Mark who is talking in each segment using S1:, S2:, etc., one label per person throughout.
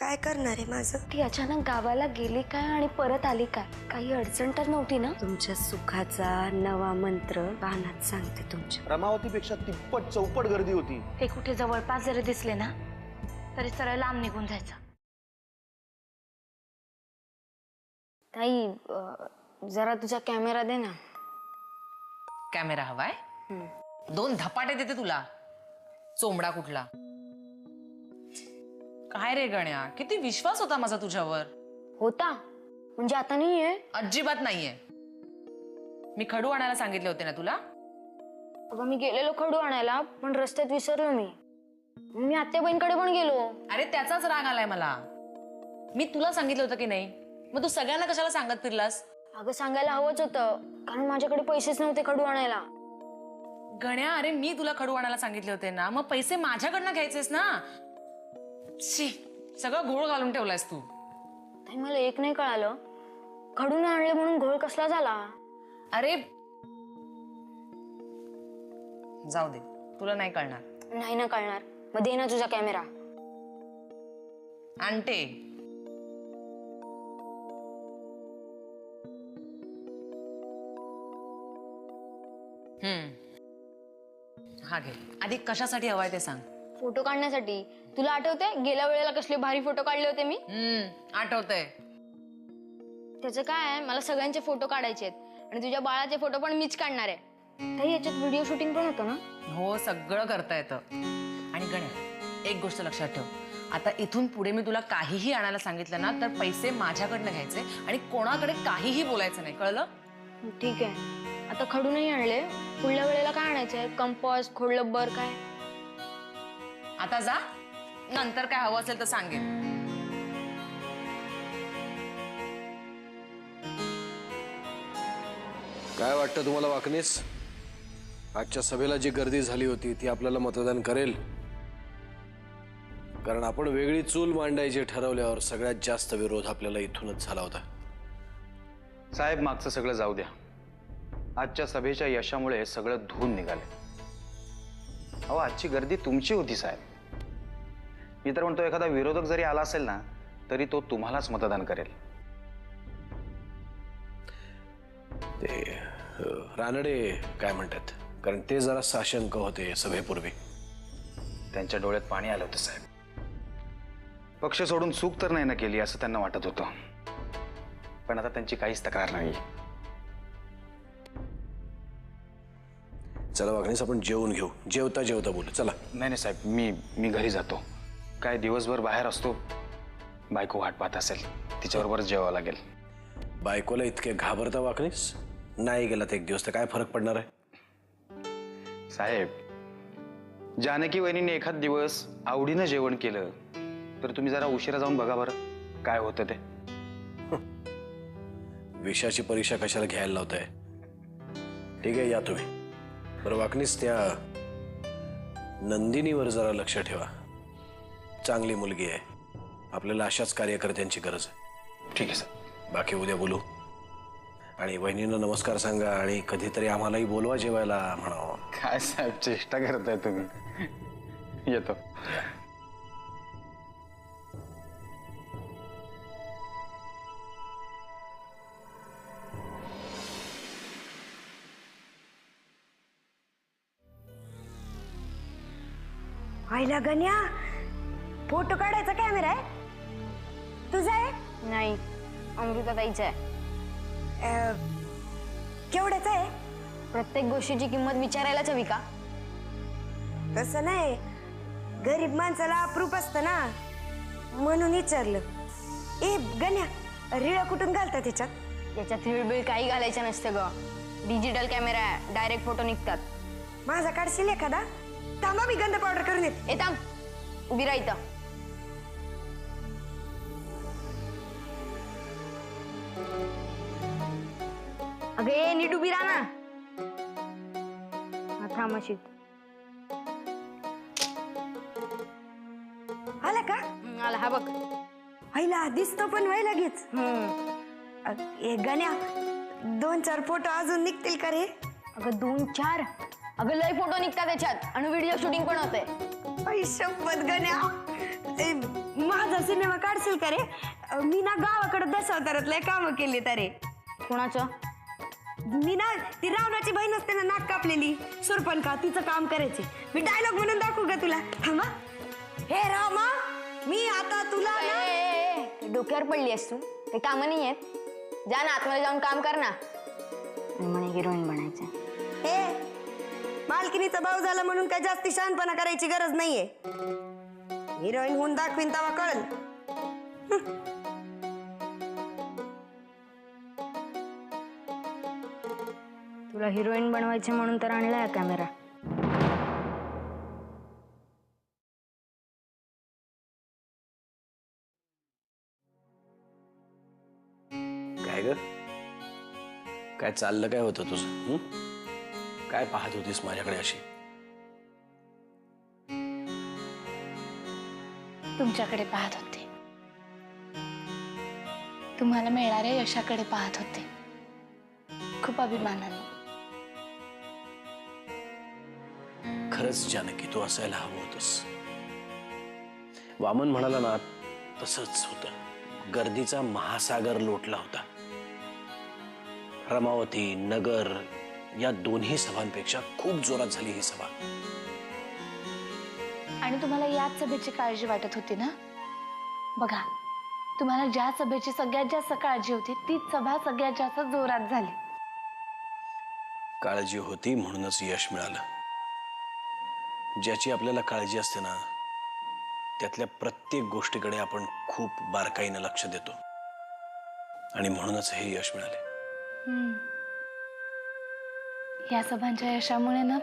S1: काय करणार आहे माझं?
S2: ती अचानक गावाला गेली काय आणि परत आली काय? काही अडचण तर नव्हती ना?
S1: तुमच्या सुखाचा नवा मंत्र कानात सांगते तुमच्या.
S3: रमावतीपेक्षा तिप्पट चौपट गर्दी होती.
S2: ते कुठे जवळपास जरी दिसले ना तरी सरळ लांब निघून जायचं. ताई जरा तुझा कॅमेरा दे ना.
S4: कॅमेरा हवाय? 2 धपाटे देते तुला, चोंबडा कुठला. काय रे गण्या, किती विश्वास होता माझा तुझ्यावर.
S2: होता म्हणजे आता नाहीये?
S4: अजिबात नाहीये. मी खडू आणायला सांगितले होते ना तुला.
S2: अगं मी गेलेलो खडू आणायला पण रस्त्यात विसरलो मी आत्याबाईंकडे पण गेलो.
S4: अरे त्याचाच राग आलाय मला. मी तुला सांगितलं होतं की नाही, मग तू सगळ्यांना कशाला सांगत फिरलास?
S2: अगं सांगायला हवंच होतं कारण माझ्याकडे पैसेच नव्हते खडू आणायला.
S4: गण्या, अरे मी तुला खडू आणायला सांगितले होते ना, मग पैसे माझ्याकडनं घ्यायचेस ना. शी, सगळं घोळ घालून ठेवलायस तू.
S2: ताई मला एक नाही कळालं, खडू नाही आणले म्हणून घोळ कसला झाला?
S4: अरे जाऊ दे, तुला नाही कळणार.
S2: नाही ना कळणार, मग दे ना तुझा कॅमेरा.
S4: आणते. हा घे. आधी कशासाठी हवाय ते सांग.
S2: फोटो काढण्यासाठी. तुला आठवते गेल्या वेळेला कसले भारी फोटो काढले होते मी?
S4: आठवतंय.
S2: त्याचं काय आहे, मला सगळ्यांचे फोटो काढायचे आहेत आणि तुझ्या बाळाचे फोटो पण मीच काढणार आहे. ताई याच्यात व्हिडिओ शूटिंग पण होतं ना?
S4: हो, सगळं करता येतं. आणि गण्या, एक गोष्ट लक्षात ठेव, आता इथून पुढे मी तुला काहीही आणायला सांगितलं ना तर पैसे माझ्याकडनं घ्यायचे आणि कोणाकडे काहीही बोलायचं नाही, कळलं?
S2: ठीक आहे. आता खडू नाही आणले, पुढल्या वेळेला काय आणायचंय? कंपास, खोडलब्बर काय?
S4: आता जा, नंतर काय हवं असेल तर सांगेन.
S5: काय वाटतं तुम्हाला वाकनीस? आजच्या सभेला जी गर्दी झाली होती ती आपल्याला मतदान करेल? कारण आपण वेगळी चूल मांडायची ठरवल्यावर सगळ्यात जास्त विरोध आपल्याला इथूनच झाला होता.
S3: साहेब, मागचं सगळं जाऊ द्या. आजच्या सभेच्या यशामुळे सगळं धुवून निघाले. अहो, आजची गर्दी तुमची होती साहेब. मी तर म्हणतो एखादा विरोधक जरी आला असेल ना तरी तो तुम्हालाच मतदान करेल.
S5: ते रानडे काय म्हणतात, कारण ते जरा साशंक होते सभेपूर्वी.
S3: त्यांच्या डोळ्यात पाणी आलं होतं साहेब. पक्ष सोडून चूक तर नाही ना केली असं त्यांना वाटत होतं, पण आता त्यांची काहीच तक्रार नाही.
S5: चला वाकनीस, आपण जेवून घेऊ. जेवता जेवता बोलू. चला.
S3: नाही साहेब, मी घरी जातो. काय दिवसभर बाहेर असतो, बायको वाट पाहत असेल, तिच्याबरोबरच जेवावं लागेल.
S5: बायकोला इतके घाबरता वाकनीस? नाही गेला तर एक दिवस तर काय फरक पडणार आहे?
S3: साहेब, जानकी वहिनीने एखाद दिवस आवडीनं जेवण केलं तर तुम्ही जरा उशिरा जाऊन बघा बरं काय होतं ते.
S5: विषयाची परीक्षा कशाला घ्यायला लावताय? ठीक आहे, या तुम्ही. बरं वाकनीस, त्या नंदिनीवर जरा लक्ष ठेवा. चांगली मुलगी आहे, आपल्याला अशाच कार्यकर्त्यांची गरज आहे.
S3: ठीक आहे सर.
S5: बाकी उद्या बोलू. आणि वहिनींना नमस्कार सांगा आणि कधीतरी आम्हालाही बोलवा जेवायला म्हणावं.
S3: काय साहेब, चेष्टा करताय तुम्ही. येतो.
S1: आईला गण्या, फोटो काढायचा कॅमेरा आहे तुझा? आहे
S2: नाही, अमृताताईचा आहे.
S1: केवढ्याचा आहे?
S2: प्रत्येक गोष्टीची किंमत विचारायलाच हवी का?
S1: तसं नाही, गरीब माणसाला अप्रूप असतं ना म्हणून विचारलं. ए गण्या, रिळा कुठून घालतात त्याच्यात?
S2: त्याच्यात हिळबिळ काही घालायचं नसतं ग. डिजिटल कॅमेरा आहे, डायरेक्ट फोटो निघतात.
S1: माझा काढशील एखादा? थांबा, मी गंध पावडर करून येते.
S2: ए थांब, उभी राहा इथं. अगे नीट उभी राहा ना. थांब अशी.
S1: आला का?
S2: आला हा बघ.
S1: आईला दिसतो पण वय लगेच. ए गण्या, 2-4 फोटो अजून निघतील का रे?
S2: अगं 2-4? अगं लय फोटो निघतात त्याच्यात आणि व्हिडिओ शूटिंग पण होते.
S1: आई शपथ गण्या, माझा सिनेमा काढशील का रे? मी ना गावाकडे दशावतारातले काम केले रे.
S2: कोणाचं?
S1: मी ना ती रावणाची बहीण असते ना, नाक कापलेली सुरपणखा, तिचं काम करायचे. मी डायलॉग म्हणून दाखवू का तुला? थांबा. हे रामा, मी आता तुला ना
S2: डोक्यावर पडली आहेस तू? ते काम नाही आहेत. जा ना आतमध्ये जाऊन काम कर ना. आणि म्हणे हिरोईन बनायचं.
S1: हे मालकिनीचा भाऊ झाला म्हणून काय जास्ती शहाणपणा करायची गरज नाहीये. हिरोईन होऊन दाखवीन तेव्हा कळल.
S2: तुला हिरोईन बनवायचे म्हणून तर आणलाय कॅमेरा.
S5: काय ग, काय चाललं, काय होतं तुझं? काय पाहत होतीस माझ्याकडे अशी?
S6: तुमच्याकडे पाहत होते, तुम्हाला मिळणाऱ्या यशाकडे पाहत होते, खूप अभिमानाने.
S5: खरंच जानकी, तू असायला हवं होतंस. वामन म्हणाला ना, तसंच होतं. गर्दीचा महासागर लोटला होता. रमावती, नगर या दोन्ही सभांपेक्षा खूप जोरात झाली ही सभा.
S6: आणि तुम्हाला याच सभेची काळजी वाटत होती ना? बघा, तुम्हाला ज्या सभेची सगळ्यात जास्त काळजी होती तीच सभा सगळ्यात जास्त जोरात झाली.
S5: काळजी होती म्हणूनच यश मिळालं. ज्याची आपल्याला काळजी असते ना, त्यातल्या प्रत्येक गोष्टीकडे आपण खूप बारकाईनं लक्ष देतो, आणि म्हणूनच हे यश मिळाले.
S6: या सभांच्या यशामुळे ना,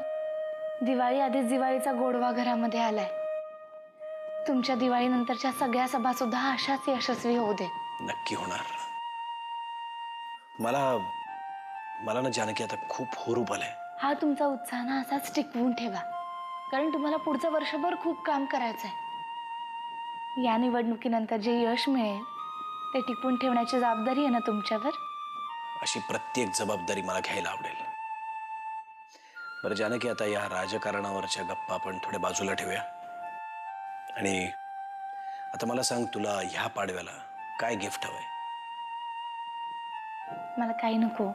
S6: दिवाळी आधीच दिवाळीचा गोडवा घरामध्ये आलाय. तुमच्या दिवाळीनंतरच्या सगळ्या सभा सुद्धा अशाच यशस्वी होऊ दे.
S5: नक्की होणार. मला ना जानकी आता खूप हुरूप आलाय.
S6: हा तुमचा उत्साह ना असाच टिकवून ठेवा, कारण तुम्हाला पुढचं वर्षभर खूप काम करायचंय. या निवडणुकीनंतर जे यश मिळेल ते टिकवून ठेवण्याची जबाबदारी आहे ना तुमच्यावर.
S5: अशी प्रत्येक जबाबदारी मला घ्यायला आवडेल. बरं जानकी, आता या राजकारणावरच्या गप्पा आपण थोड्या बाजूला ठेवूया, आणि आता मला सांग, तुला ह्या पाडव्याला काय गिफ्ट हवंय?
S6: मला काही नको,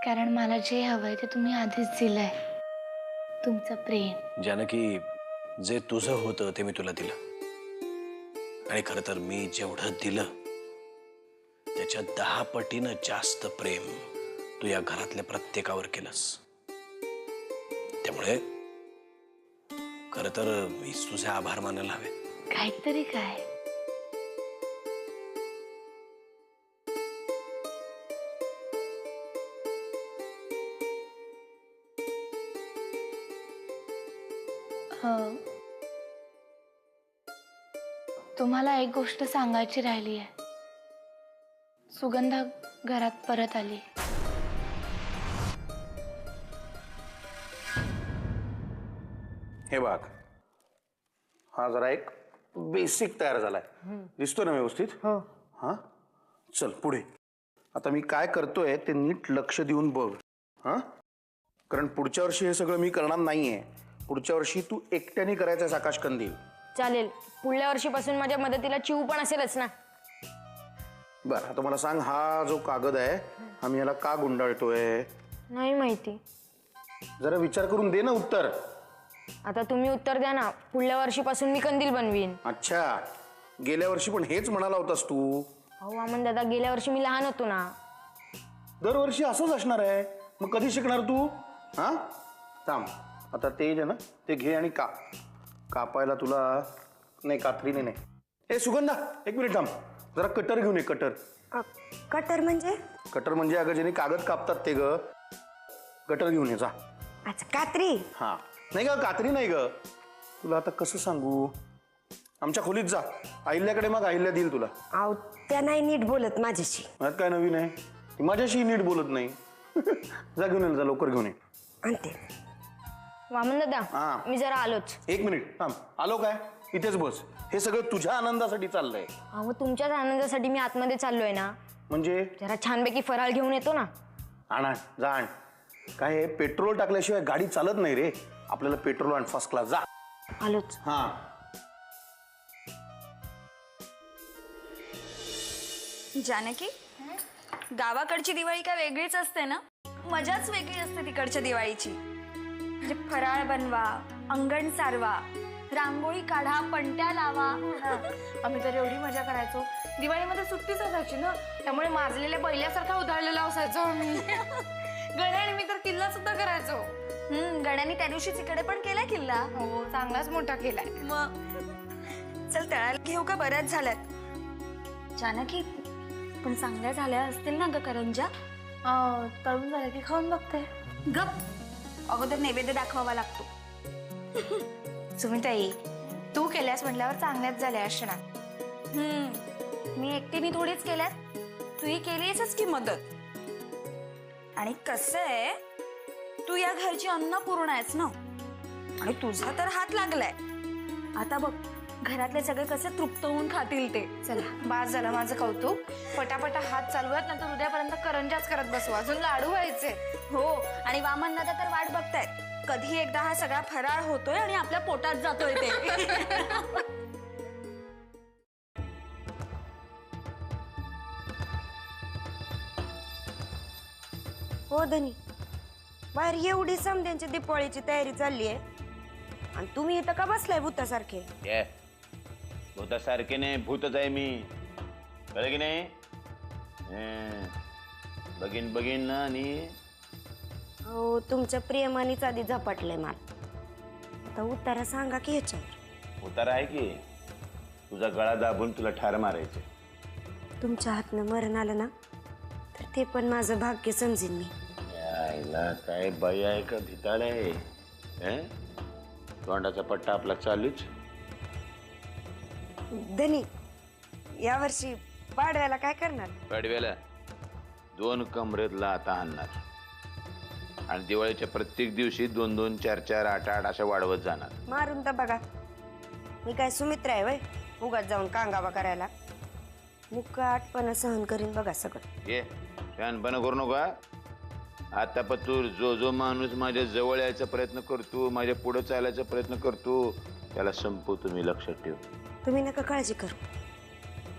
S6: कारण मला जे हवंय ते तुम्ही आधीच दिलंय, तुमचं प्रेम.
S5: जानकी, जे तुझं होतं ते मी तुला दिलं, आणि खरं तर मी जेवढं दिलं त्याच्या 10 पटीनं जास्त प्रेम तू या घरातल्या प्रत्येकावर केलंस. त्यामुळे खरं तर मी तुझे आभार मानायला हवे.
S6: काहीतरी काय. तुम्हाला एक गोष्ट सांगायची राहिली आहे. सुगंधा घरात परत आली.
S7: हे बघ, हा जरा एक बेसिक तयार झालाय, दिसतो ना व्यवस्थित? हा, चल पुढे. आता मी काय करतोय ते नीट लक्ष देऊन बघ. हा, कारण पुढच्या वर्षी हे सगळं मी करणार नाहीये. पुढच्या वर्षी तू एकट्याने करायचं आकाश कंदील.
S2: चालेल, पुढल्या वर्षीपासून माझ्या मदतीला चिऊ पण असेलच ना.
S7: बर, आता मला सांग, हा जो कागद आहे हा मी याला का गुंडाळतोय?
S2: नाही माहिती.
S7: जरा विचार करून दे ना उत्तर.
S2: आता तुम्ही उत्तर द्या ना. पुढल्या वर्षीपासून मी कंदील बनवीन.
S7: अच्छा, गेल्या वर्षी पण हेच म्हणाला होतास तू.
S2: अहो वामन दादा, गेल्या वर्षी मी लहान होतो ना.
S7: दरवर्षी असंच असणार आहे, मग कधी शिकणार तू? हा, थांब. आता ते जे ना ते घे आणि कापायला तुला नाही, कात्रीने नाही. ए सुगंधा, एक मिनिट थांब, जरा कटर घेऊन ये.
S1: कटर म्हणजे?
S7: कटर म्हणजे अगं ज्याने कागद कापतात ते ग. कटर घेऊन ये जा.
S1: अच्छा, कात्री.
S7: हा, नाही ग, कात्री नाही ग. तुला आता कसं सांगू, आमच्या खोलीत जा, अहिल्याकडे, मग अहिल्या देईल तुला.
S1: अहो, त्या नाही नीट बोलत माझ्याशी.
S7: यात काय नवीन आहे? ती माझ्याशी नीट बोलत नाही. जा घेऊन ये, जा लवकर घेऊन ये.
S1: आणते.
S2: वामन दादा,
S7: हा.
S2: मी जरा आलोच.
S7: एक मिनिट थांब. आलो काय? इथेच बस. हे सगळं तुझ्या आनंदासाठी चाललंय.
S2: अहो, तुमच्याच आनंदासाठी मी आतमध्ये चाललोय ना.
S7: म्हणजे
S2: जरा छानपैकी फराळ घेऊन येतो ना.
S7: आण, जा आण. काय हे, पेट्रोल टाकल्याशिवाय गाडी चालत नाही रे. आपल्याला पेट्रोल आण फर्स्ट क्लास. जा.
S2: आलोच.
S7: हा,
S8: जानकी, गावाकडची दिवाळी काय वेगळीच असते ना. मजाच वेगळी असते तिकडच्या दिवाळीची. म्हणजे फराळ बनवा, अंगण सारवा, रांगोळी काढा, पणत्या लावा.
S6: आम्ही तर एवढी मजा करायचो. दिवाळीमध्ये सुट्टीच असायची ना, त्यामुळे माजलेल्या बैल्यासारखा उधळलेला असायचो आम्ही. गण्या आणि मी तर किल्ला सुद्धा करायचो.
S8: गण्यानी त्या दिवशी तिकडे पण केलाय किल्ला.
S6: हो, चांगलाच मोठा केलाय.
S8: मग चल तळायला घेऊ का? बऱ्याच झाल्यात. जानकी, पण चांगल्या झाल्या असतील ना ग करंजा?
S6: तळून झालं की खाऊन बघते.
S8: गप, अगोदर नैवेद्य दाखवावा लागतो.
S6: सुमिताई, तू केल्यास म्हटल्यावर चांगल्याच झाल्या असणार.
S8: मी एकटीने थोडीच केल्यात, तूही केलीयसच की मदत. आणि कसं आहे, तू या घरची अन्नपूर्णा आहेस ना, आणि तुझा तर हात लागलाय. आता बघ, घरातले सगळे कसे तृप्त होऊन खातील ते.
S6: चला, बास झालं माझं कौतुक. पटापटा हात चालवत नंतर उद्यापर्यंत करंजाच करत बसू. अजून लाडू व्हायचे.
S8: हो, आणि वामन दादा तर वाट बघतायत कधी एकदा हा सगळा फराळ होतोय आणि आपल्या पोटात जातोय ते.
S1: हो धनी, बाहेर एवढी समध्यांची दीपावळीची तयारी चालली आहे आणि तुम्ही इथं का बसलाय भूतासारखे?
S9: भूतासारखे नाही, भूतच आहे मी. कळलं की नाही? बघीन बघीन ना. आणि
S1: हो, तुमच्या प्रेमानेच आधी झपाटलंय मला. आता उत्तरा सांगा की ह्याच्यावर.
S9: उतारा आहे की तुझा गळा दाबून तुला ठार मारायचे.
S1: तुमच्या हातनं मरण आलं ना तर ते पण माझं भाग्य समजेन मी.
S9: यायला काय बाई आहे का भिताळ आहे? तोंडाचा पट्टा आपला चालूच.
S1: धनी, यावर्षी पाडव्याला काय करणार?
S9: पाडव्याला 2 कमरेत लाथा आणणार आणि दिवाळीच्या प्रत्येक दिवशी 2-2, 4-4, 8-8 अशा वाढवत जाणार.
S1: मारून तर बघा. मी काय सुमित्रा आहे वय उगाच जाऊन कांगावा करायला? मुक्का आठपणा सहन करीन बघा सगळं.
S9: ये शहाणपणा करू नका. आता पतूर जो माणूस माझ्या जवळ यायचा प्रयत्न करतो, माझ्या पुढे चालायचा प्रयत्न करतो, त्याला संपवतो मी. लक्षात ठेव.
S1: तुम्ही नका काळजी करू.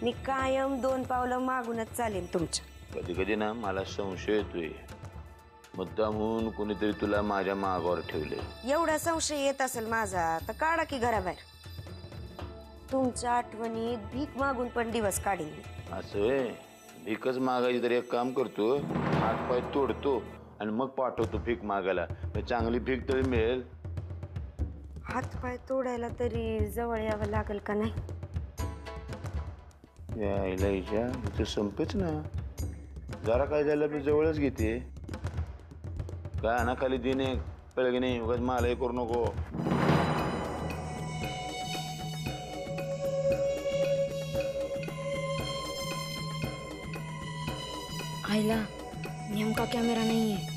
S1: मी कायम 2 पावलं मागूनच चालेन तुमच्या.
S9: कधी कधी ना मला संशय येतोय, मुद्दामहून कोणीतरी तुला माझ्या मागावर ठेवले.
S1: एवढा संशय येत असेल माझा तर काढा की घराबाहेर. तुमच्या आठवणीत भीक मागून पण दिवस काढीन मी.
S9: असं आहे? भीकच मागायची तर एक काम करतो, हातपाय तोडतो आणि मग पाठवतो भीक मागायला. चांगली भीक तरी मिळेल.
S1: हातपाय तोडायला तरी जवळ यावं लागेल का नाही?
S9: यायला हिच्या इथं संपेच ना. जरा काय झालं मी जवळच घेते. काय ना खाली दिने कळलं की नाही? उगाच मला हे करू नको.
S2: आईला नेमका कॅमेरा नाहीये.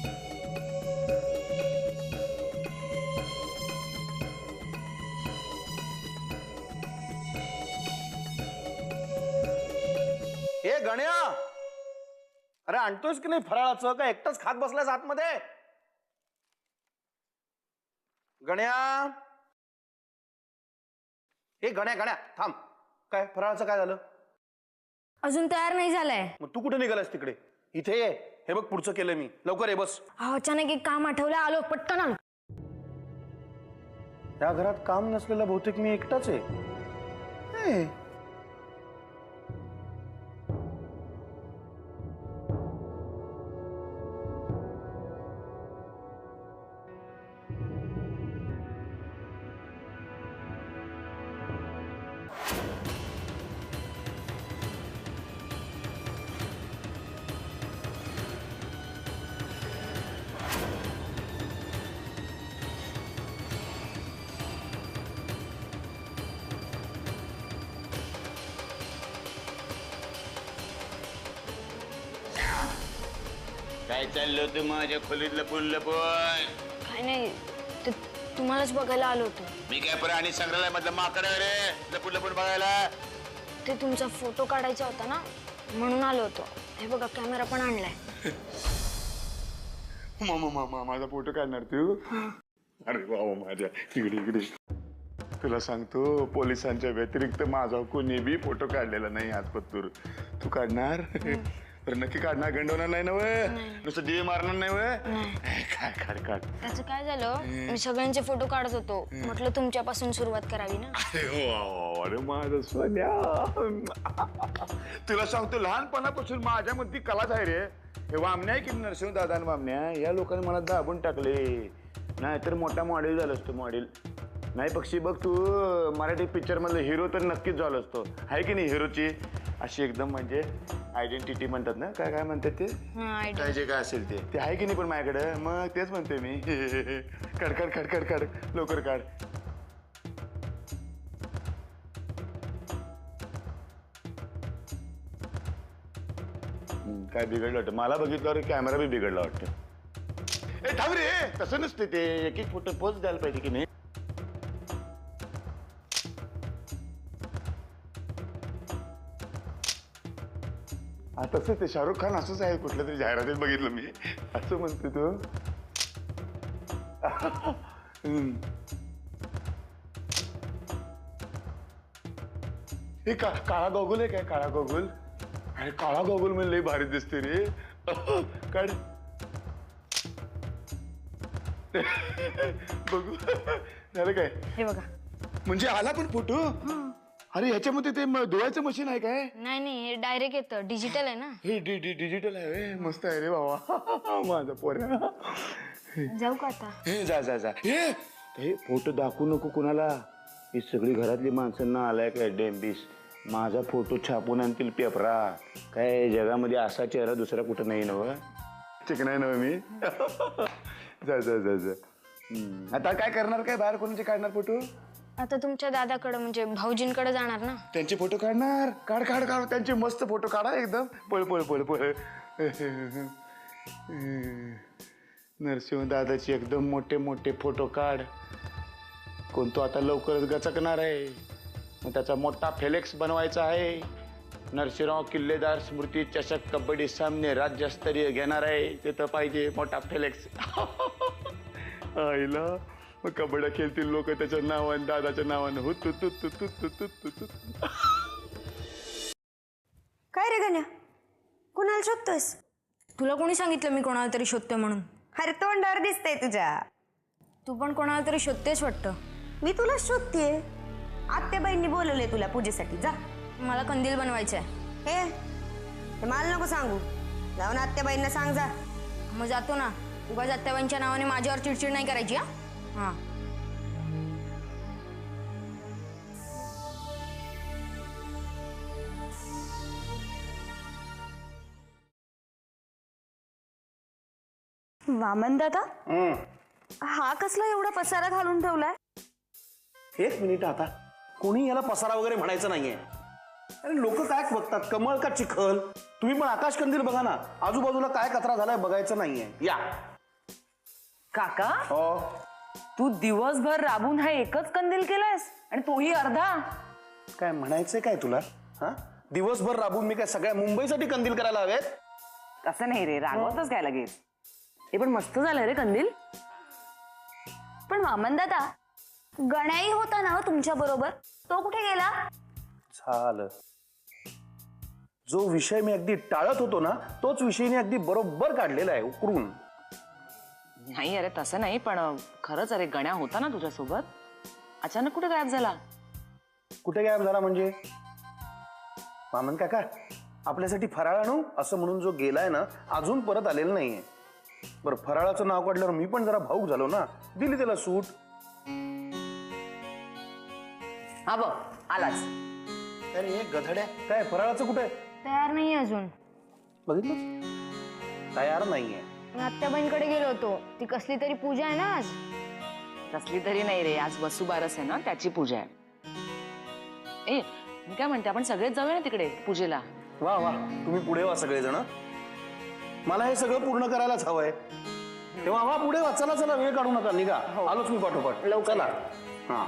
S7: हे गण्या, अरे आणतोयस की नाही फराळाचं? का एकटाच खात बसलायस आतमध्ये? गण्या, हे गण्या गण्या थांब. काय फराळाचं काय झालं?
S2: अजून तयार नाही झालाय.
S7: मग तू कुठे निघालास? तिकडे इथे ये. हे बघ पुढचं केलं मी. लवकर ये. बस.
S2: अचानक एक काम आठवलं, आलो पटकन आलो.
S7: या घरात काम नसलेला बहुतेक मी एकटाच आहे. हे.
S9: काय चाललं होतं माझ्या खोलीत लपून लपून?
S2: काय नाही, ते तुम्हालाच बघायला आलो होतो.
S9: मी काय प्राणी संग्रहालय मधलं माकड आहे रे, लपून लपून बघायला?
S2: ते तुमचा फोटो काढायचा होता ना, म्हणून आलो होतो. हे बघा, कॅमेरा पण आणलाय.
S9: मामा माझा फोटो काढणार तू? अरे वा माझ्या. इकडे इकडे
S7: तुला सांगतो पोलिसांच्या व्यतिरिक्त माझा कोणी बी फोटो काढलेला नाही आजपत्तूर. तू काढणार? तर नक्की काढणार, गंडवणार नाही ना वय? नुसतं दिवे मारणार नाही वय? काय काढ काढ.
S2: त्याचं काय झालं, मी सगळ्यांचे फोटो काढत होतो, म्हटलं तुमच्यापासून सुरुवात करावी ना.
S7: अरे माझं सोन्या, तुला सांगतो लहानपणापासून माझ्यामध्ये कलाच आहे रे. हे वामण्या की नरसिंह दादा आणि वामण्या या लोकांनी मला दाबून टाकले, नाहीतर मोठा मॉडेल झाला असतो. मॉडेल नाही पक्षी बघ, तू मराठी पिक्चर मधले हिरो तर नक्कीच झालो असतो, आहे की नाही? हिरोची अशी एकदम म्हणजे आयडेंटिटी म्हणतात ना, काय काय म्हणतात ते, काय जे काय असेल ते आहे की नाही? पण माझ्याकडे मग तेच म्हणते मी. काढ काढ काढ काढ काढ लवकर काढ. काय बिघडलं वाटतं मला, बघितल्यावर कॅमेरा बी बिघडला वाटतं. ए थांब रे, तसं नसते ते, एक एक फोटो पोस्ट द्यायला पाहिजे की नाही? तसंच ते शाहरुख खान असंच आहे, कुठल्या तरी जाहिरातीत बघितलं मी, असं म्हणते तू. हे काळा गॉगल आहे काय? काळा गॉगल? अरे काळा गॉगल म्हणजे लई भारी दिसते रे. काढ बघू झालं काय?
S2: हे बघा.
S7: म्हणजे आला पण फोटो? अरे ह्याच्यामध्ये ते धुवायचं मशीन आहे काय?
S2: नाही नाही, हे डायरेक्ट येतं, डिजिटल आहे ना.
S7: हे डिजिटल आहे. मस्त आहे रे बाबा माझा पोऱ्या.
S2: जाऊ का आता?
S7: हे जा जा जा. हे फोटो दाखवू नको कुणाला. ही सगळी घरातली माणसांना आलाय काय डेंबिस. माझा फोटो छापून आणतील पेपरा. काय जगामध्ये असा चेहरा दुसरा कुठं नाही नव, चिकन आहे नव मी. जा जा जा जा. आता काय करणार? काय बाहेर कोणाचे काढणार फोटो?
S2: आता तुमच्या दादाकडे म्हणजे भाऊजींकडे जाणार ना.
S7: त्यांचे फोटो काढणार? काढ काढ काढ, त्यांचे मस्त फोटो काढा एकदम. पळ पळ पळ पळ. नरसिंह दादाचे एकदम मोठे मोठे फोटो काढ. कोण तो आता लवकरच गचकणार आहे, मग त्याचा मोठा फ्लेक्स बनवायचा आहे. नरसिंहराव किल्लेदार स्मृती चषक कबड्डी सामने राज्यस्तरीय घेणार आहे, तिथं पाहिजे मोठा फ्लेक्स. आईला मग कबड्डी खेळतील लोक त्याच्या नावानं, दादाच्या नावानं. हो तू तू तू तू तू तू तू तू.
S1: काय रे गण्या, कुणाला शोधतोयस?
S2: तुला कोणी सांगितलं मी कोणाला तरी शोधतोय म्हणून?
S1: अरे तोंडावर दिसतंय तुझ्या.
S2: तू पण कोणाला तरी शोधतेस वाटतं.
S1: मी तुला शोधतेय. आत्याबाईंनी बोलवले तुला पूजेसाठी, जा.
S2: मला कंदील बनवायचं आहे.
S1: हे मला नको सांगू, जाऊन आत्याबाईंना सांग जा.
S2: मग जातो ना. उगाच आत्याबाईंच्या नावाने माझ्यावर चिडचिड नाही करायची. हा.
S8: वामन दादा, हा कसला एवढा पसारा घालून ठेवलाय?
S7: एक मिनिट, आता कोणी याला पसारा वगैरे म्हणायचं नाहीये. अरे लोक काय बघतात, कमळ का चिखल? तुम्ही पण आकाश कंदील बघा ना, आजूबाजूला काय कचरा झालाय बघायचं नाहीये. या
S4: काका,
S7: हो.
S4: तू दिवसभर राबून हा एकच कंदील केलायस आणि तोही अर्धा.
S7: काय म्हणायचंय काय तुला? हा, दिवसभर राबून मी काय सगळ्या मुंबईसाठी कंदील करायला हवेत?
S4: तसं नाही रे, रागवतच काय लगेच. हे पण मस्त झालंय रे कंदील.
S8: पण वामन दादा, गण्याही होता ना तुमच्या बरोबर, तो कुठे गेला?
S7: झालं. जो विषय मी अगदी टाळत होतो ना, तोच विषयने अगदी बरोबर काढलेला आहे उकरून.
S4: नाही अरे तसं नाही, पण खरंच अरे गण्या होता ना तुझ्यासोबत, अचानक कुठे गायब झाला?
S7: कुठे गायब झाला म्हणजे? वामन काका, आपल्यासाठी फराळ आणू असं म्हणून जो गेलाय ना, अजून परत आलेला नाहीये. बरं, फराळाचं नाव काढल्यावर मी पण जरा भाऊक झालो ना, दिली त्याला सूट.
S4: हा बघ आलाच.
S7: अरे हे गधड्या, काय फराळाचं कुठे?
S2: तयार नाही अजून.
S7: बघितलं, तयार नाहीये.
S2: मी आत्याबाईंकडे गेलो होतो, ती कसली तरी पूजा आहे ना आज.
S4: कसली तरी नाही रे, आज वसुबारस आहे ना, त्याची पूजा आहे. ए मी काय म्हणते, आपण सगळेच जाऊया ना तिकडे पूजेला.
S7: वा वा, तुम्ही पुढे वा सगळेजण. मला हे सगळं पूर्ण करायलाच हवंय, तेव्हा वा पुढे वा. चला चला, वेळ काढू नका, निघा. आलोच मी पाठोपाठ. चला. हा.